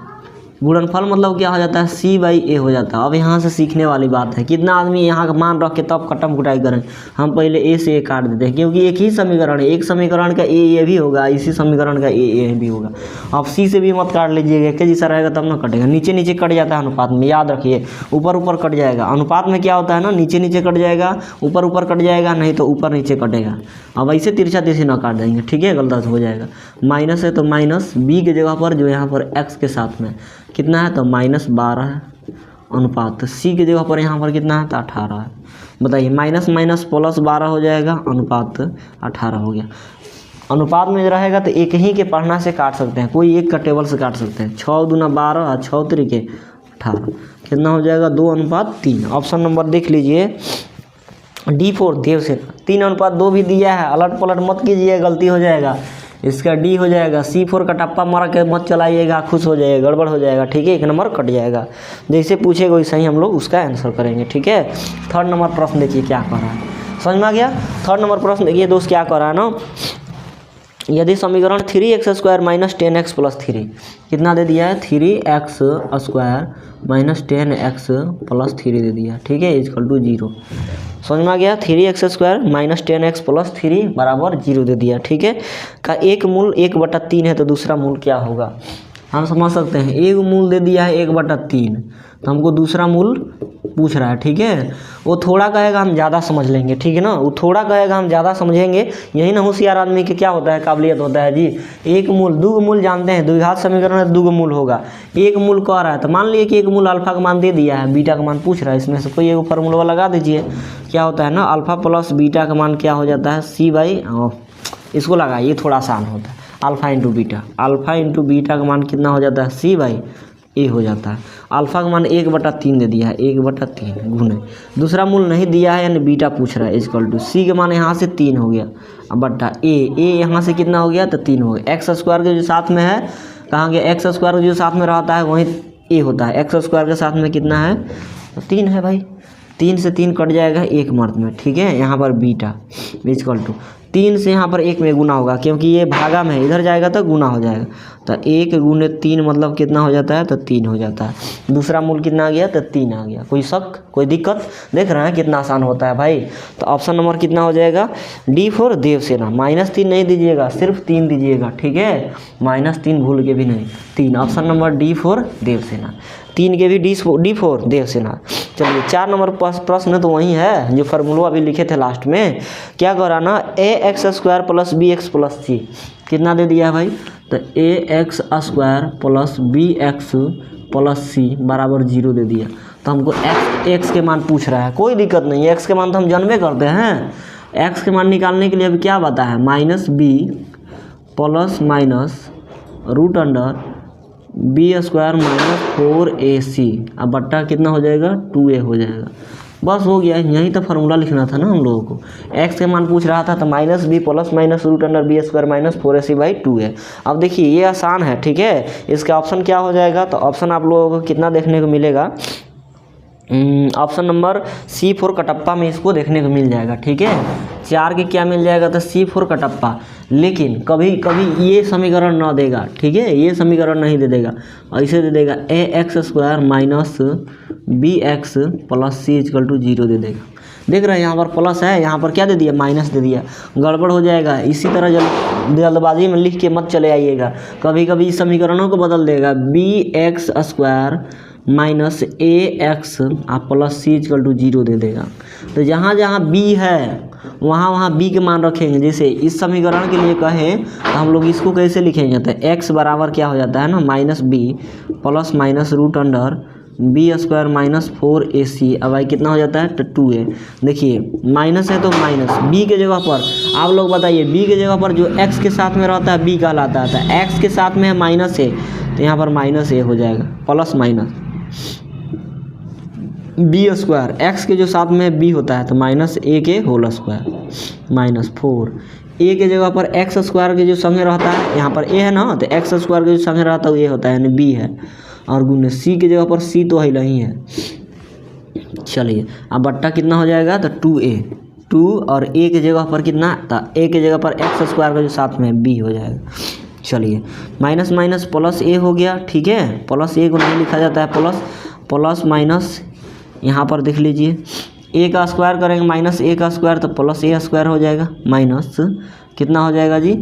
गुणनफल मतलब क्या हो जाता है, c/a हो जाता है। अब यहाँ से सीखने वाली बात है, कितना आदमी यहाँ का मान रख के तब कटम कुटाई करें। हम पहले a से a काट देते हैं, क्योंकि एक ही समीकरण है, एक समीकरण का a भी होगा, इसी समीकरण का a भी होगा। अब c से भी मत काट लीजिएगा, एक जैसा रहेगा तब ना कटेगा, नीचे नीचे कट जाता है अनुपात में, याद रखिए, ऊपर ऊपर कट जाएगा। अनुपात में क्या होता है ना, नीचे नीचे कट जाएगा, ऊपर ऊपर कट जाएगा, नहीं तो ऊपर नीचे कटेगा। अब ऐसे तिरछा तिरछी ना काट देंगे, ठीक है, गलत हो जाएगा। माइनस है तो माइनस b के जगह पर जो यहाँ पर x के साथ में कितना है, तो -12 है, अनुपात c की जगह पर यहाँ पर कितना है, तो 18 है। बताइए माइनस माइनस प्लस 12 हो जाएगा, अनुपात 18 हो गया। अनुपात में रहेगा तो एक ही के पढ़ना से काट सकते हैं, कोई एक का टेबल से काट सकते हैं। 6 दूना 12 और 6 तरीके 18, कितना हो जाएगा, 2:3। ऑप्शन नंबर देख लीजिए D4 देवसेना, 3:2 भी दिया है, अलट पलट मत कीजिए, गलती हो जाएगा। इसका D हो जाएगा, C4 का टप्पा मार के मत चलाइएगा, खुश हो जाएगा, गड़बड़ हो जाएगा, ठीक है, 1 नंबर कट जाएगा। जैसे पूछेगा वैसे ही हम लोग उसका आंसर करेंगे, ठीक है। 3rd नंबर प्रश्न देखिए क्या कर रहा है, समझ में आ गया। 3rd नंबर प्रश्न देखिए दोस्त क्या कर रहा है ना, यदि समीकरण 3x² - 10x + 3 कितना दे दिया है, 3x² - 10x + 3 दे दिया, ठीक है, = 0। समझ में आ गया, 3x² - 10x + 3 बराबर 0 दे दिया, ठीक है। का एक मूल 1/3 है, तो दूसरा मूल क्या होगा, हम समझ सकते हैं। एक मूल दे दिया है 1/3, तो हमको दूसरा मूल पूछ रहा है, ठीक है। वो थोड़ा कहेगा हम ज़्यादा समझ लेंगे, ठीक है ना, वो थोड़ा कहेगा हम ज़्यादा समझेंगे। यही ना होशियार आदमी के क्या होता है, काबिलियत होता है जी। एक मूल 2 मूल जानते हैं, द्विघात समीकरण में 2 मूल होगा, एक मूल कह रहा है, तो मान लीजिए कि एक मूल अल्फा का मान दे दिया है, बीटा का मान पूछ रहा है, इसमें से कोई एक फार्मूला लगा दीजिए। क्या होता है ना, अल्फा प्लस बीटा का मान क्या हो जाता है, c/, इसको लगाइए, थोड़ा आसान होता है, अल्फा इंटू बीटा का मान कितना हो जाता है, c/a हो जाता है। अल्फा का मान 1/3 दे दिया है, 1/3 गुने, दूसरा मूल नहीं दिया है, यानी बीटा पूछ रहा है, = c के मान यहाँ से 3 हो गया, अब बट्टा a यहाँ से कितना हो गया, तो 3 हो गया। x² के जो साथ में है, कहाँ गया, x² जो साथ में रहता है वहीं a होता है, x² के साथ में कितना है, तो 3 है भाई, 3 से 3 कट जाएगा एक मर्द में, ठीक है। यहाँ पर बीटा = 3 से यहाँ पर 1 में गुना होगा, क्योंकि ये भागा में इधर जाएगा तो गुना हो जाएगा, तो 1 × 3 मतलब कितना हो जाता है, तो 3 हो जाता है। दूसरा मूल कितना आ गया, तो 3 आ गया। कोई शक, कोई दिक्कत, देख रहे हैं कितना आसान होता है भाई। तो ऑप्शन नंबर कितना हो जाएगा, D4 देवसेना। -3 नहीं दीजिएगा, सिर्फ 3 दीजिएगा, ठीक है, -3 भूल के भी नहीं, 3। ऑप्शन नंबर D4 देवसेना, 3 के भी D4 देवसेना। चलिए 4 नंबर प्रश्न तो वही है जो फार्मूला अभी लिखे थे लास्ट में। क्या करा ना, ax² + bx + c कितना दे दिया है भाई, तो ax² + bx + c बराबर 0 दे दिया। तो हमको x के मान पूछ रहा है, कोई दिक्कत नहीं है, x के मान तो हम जानबे करते हैं। x के मान निकालने के लिए अभी क्या बता है, -b ± √b² - 4ac, अब बट्टा कितना हो जाएगा, 2a हो जाएगा। बस हो गया, यही तो फार्मूला लिखना था ना हम लोगों को। x के मान पूछ रहा था, तो -b ± √b² - 4ac/2a। अब देखिए ये आसान है, ठीक है। इसका ऑप्शन क्या हो जाएगा, तो ऑप्शन आप लोगों को कितना देखने को मिलेगा, ऑप्शन नंबर C4 कटप्पा में इसको देखने को मिल जाएगा, ठीक है। 4 के क्या मिल जाएगा, तो C4 कटप्पा। लेकिन कभी कभी ये समीकरण ना देगा, ठीक है, ये समीकरण नहीं दे देगा, ऐसे दे देगा ax² - bx + c = 0 दे देगा। देख रहे हैं यहाँ पर प्लस है, यहाँ पर क्या दे दिया, माइनस दे दिया, गड़बड़ हो जाएगा। इसी तरह जल्दबाजी में लिख के मत चले आइएगा, कभी कभी समीकरणों को बदल देगा। bx² - ax + c = 0 दे देगा। तो जहाँ जहाँ बी है वहाँ वहाँ बी के मान रखेंगे। जैसे इस समीकरण के लिए कहें तो हम लोग इसको कैसे लिखेंगे, तो एक्स बराबर क्या हो जाता है ना, minus B plus minus root under B square minus 4ac। अब भाई कितना हो जाता है, तो 2a। देखिए माइनस है तो माइनस, बी के जगह पर आप लोग बताइए, बी के जगह पर जो एक्स के साथ में रहता है बी कहलाता है, एक्स के साथ में है माइनस ए, तो यहाँ पर माइनस ए हो जाएगा plus minus B square, x के जो साथ में बी होता है तो माइनस ए के होल स्क्वायर माइनस 4। ए के जगह पर एक्स स्क्वायर के जो संगे रहता है, यहाँ पर ए है ना, तो एक्स स्क्वायर के जो संगे रहता है वो ए होता है, यानी बी है। और गुने सी के जगह पर सी तो है नहीं है। चलिए अब बट्टा कितना हो जाएगा, तो 2a, 2 और ए के जगह पर कितना, तो ए के जगह पर एक्स स्क्वायर का जो साथ में बी हो जाएगा। चलिए माइनस माइनस प्लस ए हो गया, ठीक है, प्लस ए को नहीं लिखा जाता है, प्लस प्लस माइनस यहाँ पर देख लीजिए, ए का स्क्वायर करेंगे माइनस ए का स्क्वायर तो प्लस ए स्क्वायर हो जाएगा, माइनस कितना हो जाएगा जी,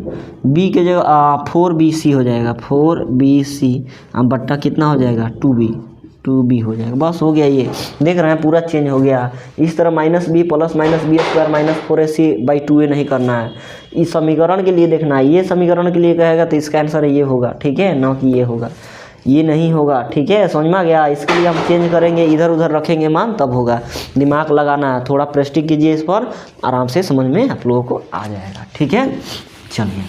बी के जगह 4bc हो जाएगा, 4bc। अब बट्टा कितना हो जाएगा, 2b हो जाएगा। बस हो गया, ये देख रहे हैं पूरा चेंज हो गया। इस तरह minus B plus minus B square minus 4ac/2a नहीं करना है, इस समीकरण के लिए देखना है। ये समीकरण के लिए कहेगा तो इसका आंसर ये होगा, ठीक है, ना कि ये होगा, ये नहीं होगा, ठीक है, समझ में आ गया। इसके लिए हम चेंज करेंगे, इधर उधर रखेंगे मान, तब होगा। दिमाग लगाना है, थोड़ा प्रैक्टिस कीजिए इस पर, आराम से समझ में आप लोगों को आ जाएगा, ठीक है। चलिए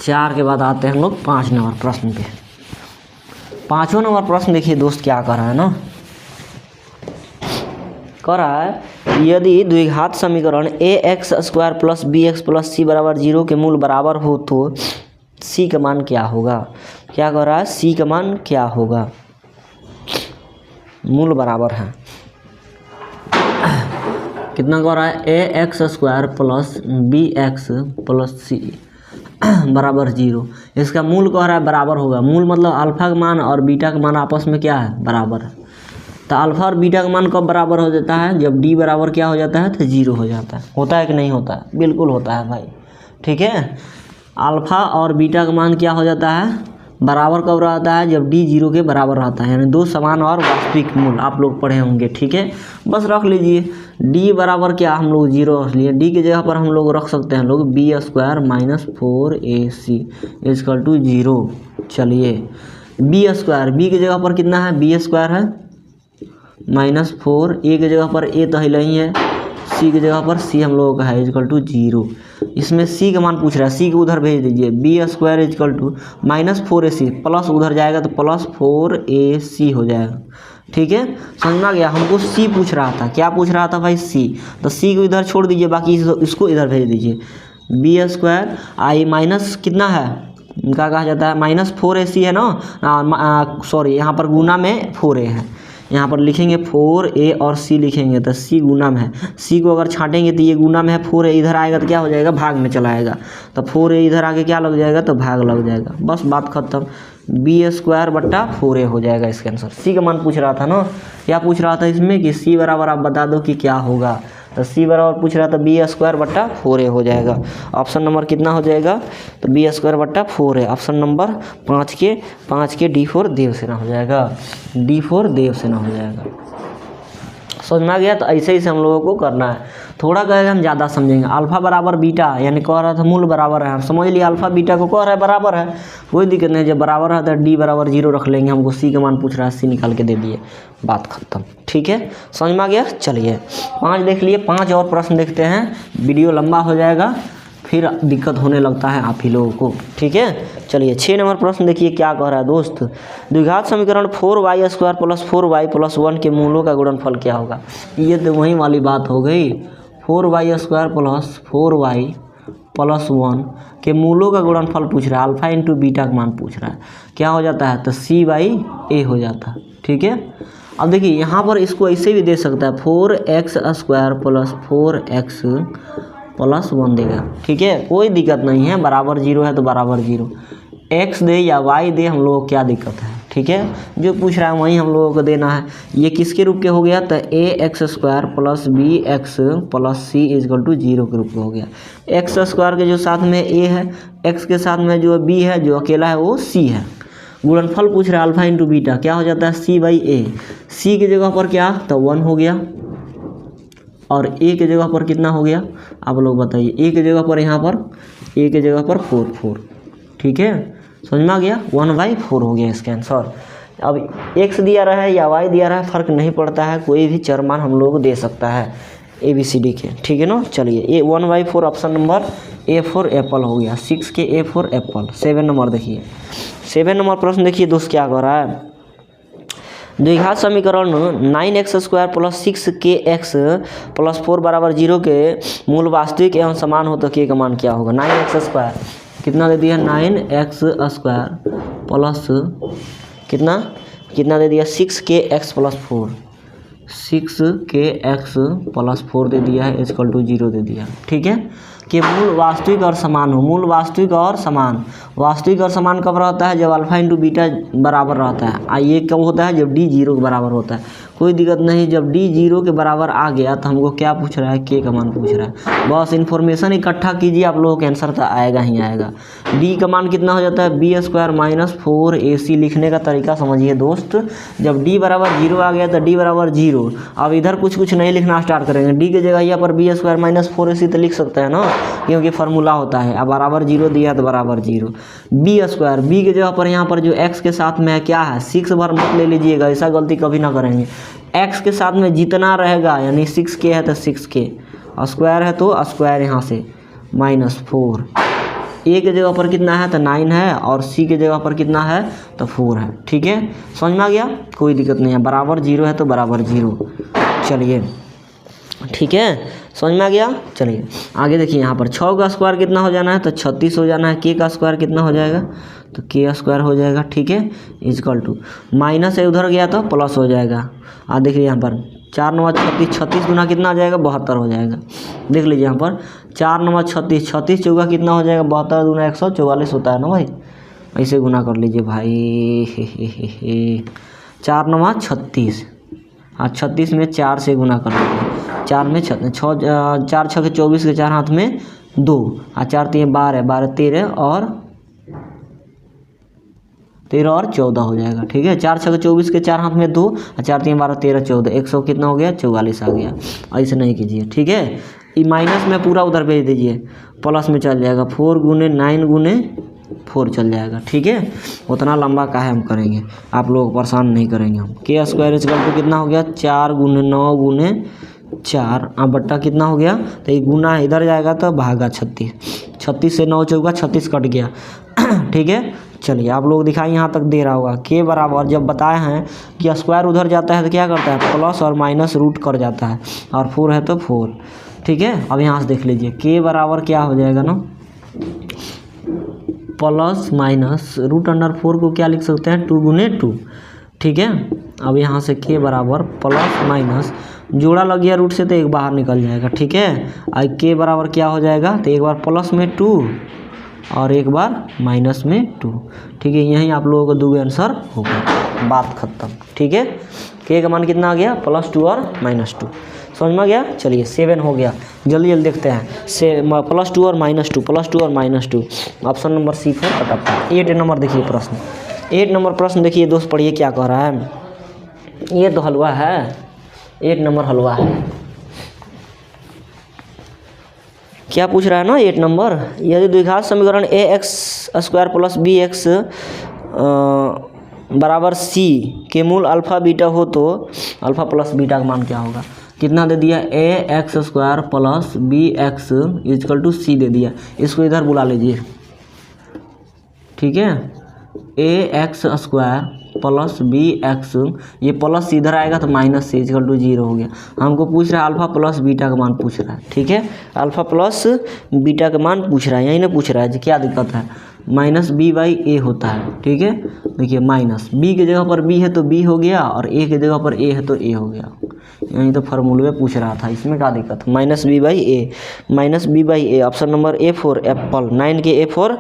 4 के बाद आते हैं हम लोग 5 नंबर प्रश्न पे। 5वां नंबर प्रश्न देखिए दोस्त क्या कर रहा है ना, कर रहा है यदि द्विघात समीकरण ax² plus bx plus c बराबर 0 के मूल बराबर हो तो c का मान क्या होगा। क्या कर रहा है, c का मान क्या होगा, मूल बराबर है, कितना कर रहा है, ax² plus bx plus c बराबर 0। इसका मूल कह रहा है बराबर होगा, मूल मतलब अल्फा का मान और बीटा का मान आपस में क्या है, बराबर है। तो अल्फा और बीटा का मान कब बराबर हो जाता है, जब d बराबर क्या हो जाता है, तो 0 हो जाता है। होता है कि नहीं होता है, बिल्कुल होता है भाई, ठीक है। अल्फा और बीटा का मान क्या हो जाता है, बराबर कब रहता है, जब d 0 के बराबर रहता है, यानी दो समान और वास्तविक मूल आप लोग पढ़े होंगे, ठीक है। बस रख लीजिए d बराबर क्या, हम लोग 0 रख लिए, d की जगह पर हम लोग रख सकते हैं लोग b² माइनस 4ac = 0। चलिए b² b की जगह पर कितना है, b² है माइनस 4, a की जगह पर a तो है नहीं है, c की जगह पर c हम लोगों का है = 0। इसमें c का मान पूछ रहा है, c को उधर भेज दीजिए, b² = माइनस 4ac, प्लस उधर जाएगा तो प्लस 4ac हो जाएगा, ठीक है, समझ में आ गया। हमको c पूछ रहा था, क्या पूछ रहा था भाई, c, तो c को इधर छोड़ दीजिए, बाकी इसको इधर भेज दीजिए। b² आई माइनस कितना है, इनका कहा जाता है माइनस 4ac है ना, सॉरी यहाँ पर गुना में 4a है, यहाँ पर लिखेंगे 4a और c लिखेंगे तो c गुना में है, c को अगर छाटेंगे तो ये गुना में है, 4a इधर आएगा तो क्या हो जाएगा, भाग में चला आएगा, तो 4a इधर आके क्या लग जाएगा, तो भाग लग जाएगा, बस बात खत्म। b² बट्टा 4a हो जाएगा इसका आंसर। c का मान पूछ रहा था ना, क्या पूछ रहा था इसमें कि c बराबर आप बता दो कि क्या होगा, तो c बराबर पूछ रहा था b² बट्टा 4a हो जाएगा। ऑप्शन नंबर कितना हो जाएगा, तो b² बट्टा 4a, ऑप्शन नंबर 5 के D4 देवसेना हो जाएगा, D4 देवसेना हो जाएगा। समझ में आ गया। तो ऐसे ही से हम लोगों को करना है, थोड़ा कहेगा हम ज़्यादा समझेंगे। अल्फा बराबर बीटा यानी कह रहा था मूल बराबर है, हम समझ लिए अल्फा बीटा को कह रहा है बराबर है, कोई दिक्कत नहीं, जब बराबर है तो d बराबर 0 रख लेंगे। हमको c का मान पूछ रहा है, c निकाल के दे दिए, बात खत्म, ठीक है, समझ में आ गया। चलिए 5 देख लिए, 5 और प्रश्न देखते हैं, वीडियो लंबा हो जाएगा फिर दिक्कत होने लगता है आप ही लोगों को, ठीक है। चलिए 6 नंबर प्रश्न देखिए क्या कह रहा है दोस्त, द्विघात समीकरण 4y² प्लस 4y प्लस 1 के मूलों का गुणनफल क्या होगा। ये तो वही वाली बात हो गई, 4y² प्लस 4y प्लस 1 के मूलों का गुणनफल पूछ रहा है, अल्फा इंटू बीटा का मान पूछ रहा है, क्या हो जाता है, तो c/a हो जाता है, ठीक है। अब देखिए यहाँ पर इसको ऐसे भी दे सकता है, 4x² प्लस 4x प्लस 1 देगा, ठीक है, कोई दिक्कत नहीं है, बराबर 0 है तो बराबर 0, x दे या y दे हम लोगों को क्या दिक्कत है, ठीक है, जो पूछ रहा है वही हम लोगों को देना है। ये किसके रूप के हो गया, तो ax² plus bx plus c = 0 के रूप में हो गया। x² के जो साथ में a है, x के साथ में जो b है, जो अकेला है वो c है। गुणनफल पूछ रहा है अल्फा इंटू बीटा, क्या हो जाता है, c/a, c की जगह पर क्या, तो 1 हो गया, और ए के जगह पर कितना हो गया आप लोग बताइए। ए के जगह पर यहाँ पर ए के जगह पर 4 ठीक है, समझ में आ गया। 1/4 हो गया इसका आंसर। अब x दिया रहा है या y दिया रहा है फर्क नहीं पड़ता है, कोई भी चर मान हम लोग दे सकता है ABCD के, ठीक है ना। चलिए ये 1/4 option number A for Apple हो गया। 6 के A फॉर एप्पल। 7 नंबर देखिए, 7 नंबर प्रश्न देखिए दोस्त क्या कह रहा है। द्विघात समीकरण 9x² प्लस 6kx प्लस 4 बराबर 0 के मूल वास्तविक एवं समान हो तो k का मान क्या होगा। 9x² कितना दे दिया 9x² प्लस कितना दे दिया 6kx प्लस 4, 6kx प्लस 4 दे दिया है इक्वल टू 0 दे दिया, ठीक है। कि मूल वास्तविक और समान हो, मूल वास्तविक और समान। वास्तविक और समान कब रहता है, जब अल्फा इंटू बीटा बराबर रहता है। ये कब होता है, जब डी 0 के बराबर होता है। कोई दिक्कत नहीं, जब डी 0 के बराबर आ गया तो हमको क्या पूछ रहा है, के का मान पूछ रहा है। बस इन्फॉर्मेशन इकट्ठा कीजिए, आप लोगों का आंसर तो आएगा ही आएगा। डी का मान कितना हो जाता है b² - 4ac। लिखने का तरीका समझिए दोस्त, जब डी बराबर 0 आ गया तो डी बराबर 0। अब इधर कुछ नहीं लिखना स्टार्ट करेंगे, डी की जगह यहाँ पर b² - 4ac तो लिख सकते हैं ना, क्योंकि फार्मूला होता है। अब बराबर 0 दिया तो बराबर 0। b² बी की जगह पर यहाँ पर जो x के साथ में क्या है 6 बार मत ले लीजिएगा, ऐसा गलती कभी ना करेंगे। x के साथ में जितना रहेगा यानी 6k है तो 6k, स्क्वायर है तो स्क्वायर यहाँ से -4। a के जगह पर कितना है तो 9 है, और c के जगह पर कितना है तो 4 है, ठीक है। समझ में आ गया, कोई दिक्कत नहीं है। बराबर 0 है तो बराबर 0। चलिए ठीक है, समझ में आ गया। चलिए आगे देखिए, यहाँ पर 6 का स्क्वायर कितना हो जाना है तो 36 हो जाना है। k का स्क्वायर कितना हो जाएगा तो k² हो जाएगा, ठीक है। इक्वल टू माइनस है उधर गया तो प्लस हो जाएगा। देखिए यहाँ पर 4 9 36, 36 गुना कितना आ जाएगा 72 हो जाएगा। देख लीजिए यहाँ पर 4 9 36, 36 चौका कितना हो जाएगा 72 दूना 144 होता है ना भाई, ऐसे गुना कर लीजिए भाई। 4 9 36, 36 में 4 से गुना कर लीजिए। 4 में 4 6 24 के 4 हाथ में 2, 4 3 12, 12 13 और 14 हो जाएगा, ठीक है। 4 6 24 के 4 हाथ में 2, 4 3 12 13 14, 100 कितना हो गया 44 आ गया। ऐसे नहीं कीजिए, ठीक है। ये माइनस में पूरा उधर भेज दीजिए, प्लस में चल जाएगा 4 गुने 9 गुने 4 चल जाएगा, ठीक है। उतना लंबा काहे हम करेंगे, आप लोग परेशान नहीं करेंगे हम। k² इक्वल टू कितना हो गया 4 गुने 9 गुने 4, बट्टा कितना हो गया तो ये गुना इधर जाएगा तो भागा 36, 36 से 9 चौका 36 कट गया, ठीक है। चलिए आप लोग दिखाइए, यहाँ तक दे रहा होगा k बराबर, जब बताए हैं कि स्क्वायर उधर जाता है तो क्या करता है प्लस और माइनस रूट कर जाता है, और 4 है तो 4, ठीक है। अब यहाँ से देख लीजिए k बराबर क्या हो जाएगा ना, प्लस माइनस √4 को क्या लिख सकते हैं 2 गुने 2, ठीक है। अब यहाँ से k बराबर प्लस माइनस जोड़ा लग गया रूट से तो एक बाहर निकल जाएगा, ठीक है। अब k बराबर क्या हो जाएगा तो एक बार प्लस में 2 और एक बार माइनस में 2, ठीक है। यहीं आप लोगों का 2 आंसर होगा, बात खत्म, ठीक है। k का मान कितना आ गया +2 और -2, समझ में आ गया। चलिए 7 हो गया, जल्दी देखते हैं। +2 और -2, +2 और -2, option number C for Kattappa. 8 number देखिए प्रश्न, 8 नंबर प्रश्न देखिए दोस्त, पढ़िए क्या कह रहा है। ये तो हलवा है, 8 नंबर हलवा है। क्या पूछ रहा है ना 8 नंबर, यदि द्विघात समीकरण ax² + bx बराबर c के मूल अल्फा बीटा हो तो अल्फा प्लस बीटा का मान क्या होगा। कितना दे दिया ax² + bx = c दे दिया, इसको इधर बुला लीजिए, ठीक है। ax² + bx, ये प्लस इधर आएगा तो माइनस c = 0 हो गया। हमको पूछ रहा है अल्फा प्लस बीटा का मान पूछ रहा है, ठीक है। अल्फा प्लस बीटा का मान पूछ रहा है, यही ना पूछ रहा है जी, क्या दिक्कत है। -b/a होता है, ठीक है। देखिए माइनस b की जगह पर b है तो b हो गया, और a की जगह पर a है तो a हो गया। यही तो फार्मूले में पूछ रहा था, इसमें क्या दिक्कत है। -b/a, option number A for Apple. 9 के A फॉर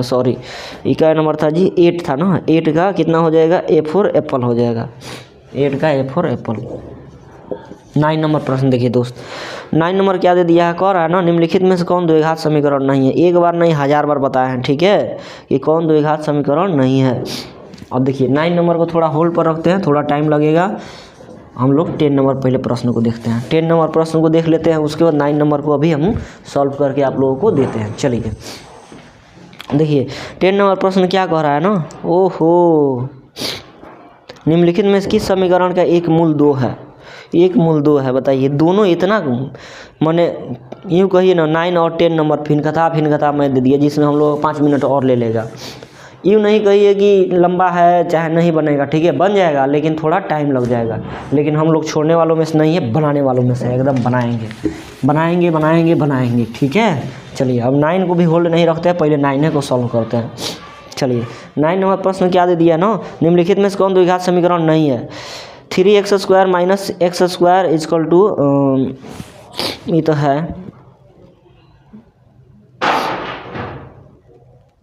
सॉरी, ये क्या नंबर था जी 8 था ना, 8 का कितना हो जाएगा A फॉर एप्पल हो जाएगा, 8 का A फॉर एप्पल। 9 नंबर प्रश्न देखिए दोस्त, 9 नंबर क्या दे दिया है, कह रहा है ना निम्नलिखित में से कौन द्विघात समीकरण नहीं है। एक बार नहीं 1000 बार बताए हैं, ठीक है, कि कौन द्विघात समीकरण नहीं है। अब देखिए 9 नंबर को थोड़ा होल्ड पर रखते हैं, थोड़ा टाइम लगेगा। हम लोग 10 नंबर पहले प्रश्न को देखते हैं। 10 नंबर प्रश्न को देख लेते हैं, उसके बाद 9 नंबर को अभी हम सॉल्व करके आप लोगों को देते हैं। चलिए देखिए 10 नंबर प्रश्न क्या कह रहा है ना, ओहो, निम्नलिखित में किस समीकरण का एक मूल 2 है? एक मूल 2 है, बताइए। दोनों इतना माने यूँ कहिए ना, 9 और 10 नंबर फिन कथा मैं दे दिया, जिसमें हम लोग 5 मिनट और ले लेगा। यूँ नहीं कहिए कि लंबा है चाहे नहीं बनेगा, ठीक है, बन जाएगा लेकिन थोड़ा टाइम लग जाएगा। लेकिन हम लोग छोड़ने वालों में से नहीं है, बनाने वालों में से है, एकदम बनाएंगे, ठीक है। चलिए अब 9 को भी होल्ड नहीं रखते हैं, पहले 9 को सॉल्व करते हैं। चलिए 9 नंबर प्रश्न क्या दे दिया ना, निम्नलिखित में से कौन द्विघात समीकरण नहीं है? 3x² minus x² is equal to, ये तो है,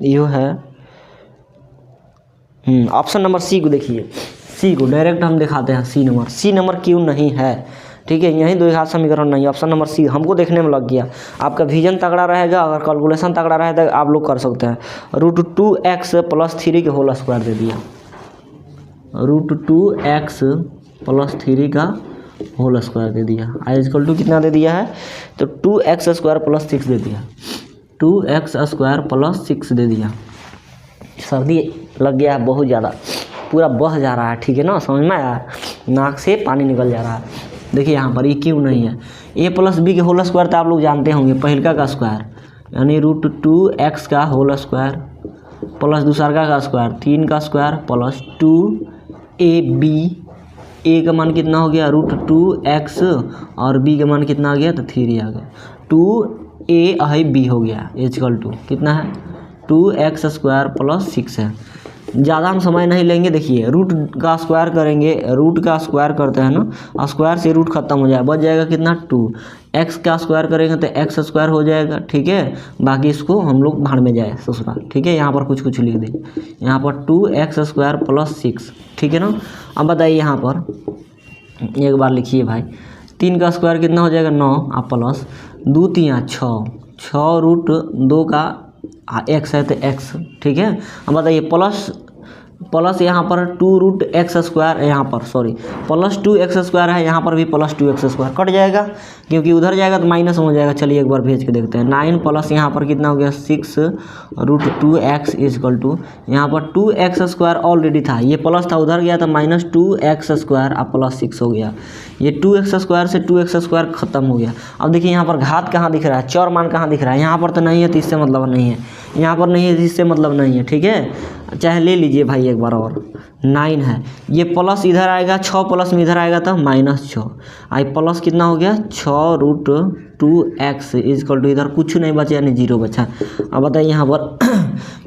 यो है। ऑप्शन नंबर सी को देखिए, सी को डायरेक्ट हम दिखाते हैं। सी नंबर क्यों नहीं है, ठीक है, यही द्विघात समीकरण नहीं है। ऑप्शन नंबर सी हमको देखने में लग गया। आपका विजन तगड़ा रहेगा, अगर कैलकुलेशन तगड़ा रहेगा तो आप लोग कर सकते हैं। √2x + 3 के होल स्क्वायर दे दिया, √2x + 3 का होल स्क्वायर दे दिया। आई इजकल टू कितना दे दिया है, तो 2x² + 6 दे दिया, 2x² + 6 दे दिया। सर्दी लग गया है बहुत ज़्यादा, पूरा बह जा रहा है, ठीक है ना, समझ में आया, नाक से पानी निकल जा रहा है। देखिए यहाँ पर ये क्यों नहीं है। a + b के होल स्क्वायर तो आप लोग जानते होंगे, पहलका का स्क्वायर यानी √2x का होल स्क्वायर प्लस दूसरा का स्क्वायर 3 का स्क्वायर प्लस 2ab, a का मान कितना हो गया √2x और b का मान कितना आ गया, तो 3 आ गया, 2a है b हो गया, इजकल टू कितना है 2x² + 6 है। ज़्यादा हम समय नहीं लेंगे। देखिए रूट का स्क्वायर करेंगे, रूट का स्क्वायर करते हैं ना, स्क्वायर से रूट खत्म हो जाए, बच जाएगा कितना 2। एक्स का स्क्वायर करेंगे तो x² हो जाएगा, ठीक है। बाकी इसको हम लोग भाड़ में जाए ससुराल, ठीक है। यहाँ पर कुछ लिख देंगे, यहाँ पर 2x² + 6, ठीक है ना। अब बताइए यहाँ पर एक बार लिखिए भाई, 3 का स्क्वायर कितना हो जाएगा 9 और प्लस 2 3 6 √2 का x है तो x, ठीक है। अब बताइए प्लस यहाँ पर 2√x², यहाँ पर सॉरी प्लस 2x² है, यहाँ पर भी प्लस 2x² कट जाएगा क्योंकि उधर जाएगा तो माइनस हो जाएगा। चलिए एक बार भेज के देखते हैं। 9 प्लस यहाँ पर कितना हो गया 6 √2x इजकल टू, यहाँ पर 2x² ऑलरेडी था, ये प्लस था उधर गया तो माइनस 2x² और प्लस 6 हो गया। ये 2x² से 2x² खत्म हो गया। अब देखिए यहाँ पर घात कहाँ दिख रहा है, चौर मान कहाँ दिख रहा है, यहाँ पर तो नहीं है तो इससे मतलब नहीं है, यहाँ पर नहीं है इससे मतलब नहीं है, ठीक है। चाहे ले लीजिए भाई एक बार और, 9 है, ये प्लस इधर आएगा, 6 प्लस में इधर आएगा तो -6, आई प्लस कितना हो गया 6 √2x इजकल टू, इधर कुछ नहीं बचा यानी 0 बचा। अब बताइए यहाँ पर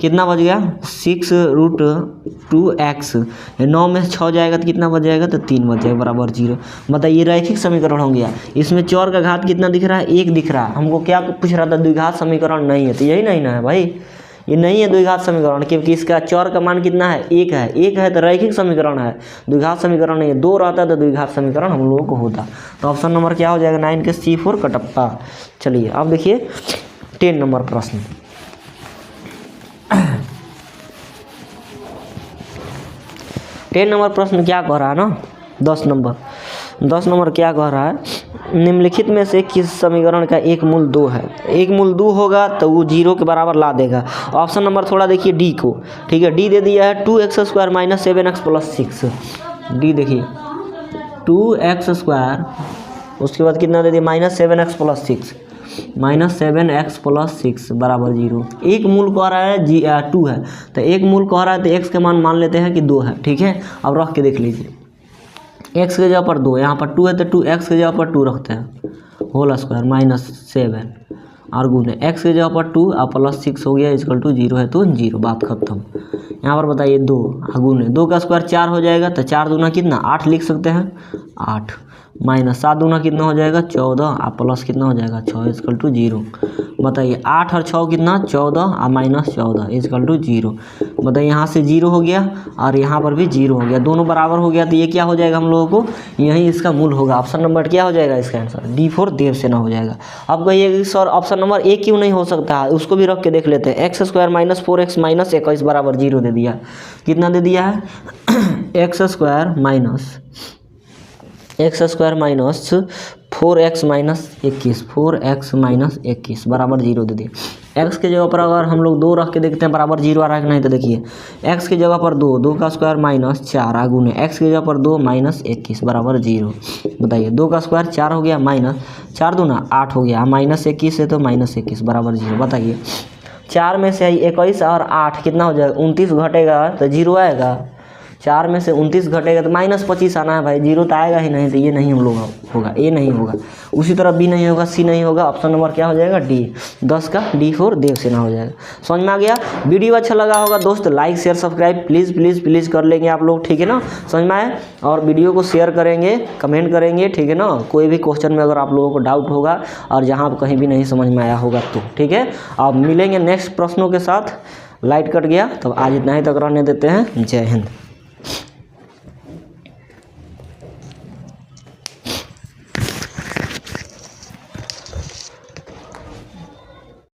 कितना बच गया 6 √2x, 9 में 6 जाएगा तो कितना बच जाएगा, तो 3 बच जाएगा बराबर 0। बताइए रैखिक समीकरण हो गया। इसमें चौर का घात कितना दिख रहा है 1 दिख रहा है। हमको क्या पूछ रहा था, द्विघात समीकरण नहीं है, तो यही नहीं ना है भाई, ये नहीं है द्विघात समीकरण, क्योंकि इसका चौर का मान कितना है 1 है, 1 है तो रैखिक समीकरण है, द्विघात समीकरण नहीं है। 2 रहता तो द्विघात समीकरण हम लोगों को होता। तो ऑप्शन नंबर क्या हो जाएगा 9 के C4 कटप्पा। चलिए अब देखिए 10 नंबर प्रश्न, 10 नंबर प्रश्न क्या कह रहा है ना, 10 नंबर क्या कह रहा है, निम्नलिखित में से किस समीकरण का एक मूल 2 है। एक मूल 2 होगा तो वो 0 के बराबर ला देगा। ऑप्शन नंबर थोड़ा देखिए डी को, ठीक है। डी दे दिया है 2x² - 7x + 6, डी देखिए 2x², उसके बाद कितना दे दिया -7x + 6, -7x + 6 बराबर 0। एक मूल कह रहा है 2 है, तो एक मूल कह रहा है तो x का मान लेते हैं कि 2 है, ठीक है। अब रख के देख लीजिए, x के जगह पर 2, यहाँ पर 2 है तो 2x के जगह पर 2 रखते हैं, होल स्क्वायर -7 और गुने x के जगह पर 2 और प्लस 6 हो गया इजकल टू 0 है तो 0, बात खत्म। यहाँ पर बताइए 2 गुने 2 का स्क्वायर 4 हो जाएगा, तो 4 दूना कितना 8 लिख सकते हैं, 8 माइनस 7 दूना कितना हो जाएगा 14 और प्लस कितना हो जाएगा 6 इजकल टू 0। बताइए 8 और 6 कितना 14 और -14 इजकल टू 0। बताइए यहाँ से 0 हो गया और यहाँ पर भी 0 हो गया, दोनों बराबर हो गया, तो ये क्या हो जाएगा हम लोगों को, यही इसका मूल होगा। ऑप्शन नंबर क्या हो जाएगा इसका आंसर D4 देवसेना हो जाएगा। अब कहिए सर ऑप्शन नंबर ए क्यों नहीं हो सकता है, उसको भी रख के देख लेते हैं। x² - 4x - 21 बराबर 0 दे दिया, कितना दे दिया है x² - x square minus 4x minus 21, 4x minus 21 बराबर 0 दे दिए। एक्स के जगह पर अगर हम लोग 2 रख के देखते हैं बराबर 0 आ रहा है कि नहीं, तो देखिए एक्स की जगह पर 2, 2 का स्क्वायर माइनस 4 आगुन है, एक्स की जगह पर 2 माइनस 21 बराबर 0। बताइए 2 का स्क्वायर 4 हो गया माइनस 4 दूना 8 हो गया, माइनस 21 है तो माइनस 21 बराबर 0। बताइए 4 में से 21 और 8 कितना हो जाएगा, 29 घटेगा तो 0 आएगा। 4 में से 29 घटेगा तो माइनस 25 आना है भाई, 0 तो आएगा ही नहीं, तो ये नहीं हम लोग होगा, ए नहीं होगा। उसी तरह बी नहीं होगा, सी नहीं होगा, ऑप्शन नंबर क्या हो जाएगा, डी। 10 का डी फॉर देवसेना हो जाएगा। समझ में आ गया। वीडियो अच्छा लगा होगा दोस्त, like share subscribe please please please कर लेंगे आप लोग, ठीक है ना। समझ में आए, और वीडियो को शेयर करेंगे, कमेंट करेंगे, ठीक है ना। कोई भी क्वेश्चन में अगर आप लोगों को डाउट होगा और जहाँ आप कहीं भी नहीं समझ में आया होगा तो ठीक है। अब मिलेंगे नेक्स्ट प्रश्नों के साथ। लाइट कट गया तो आज इतना ही तक रहने देते हैं। जय हिंद।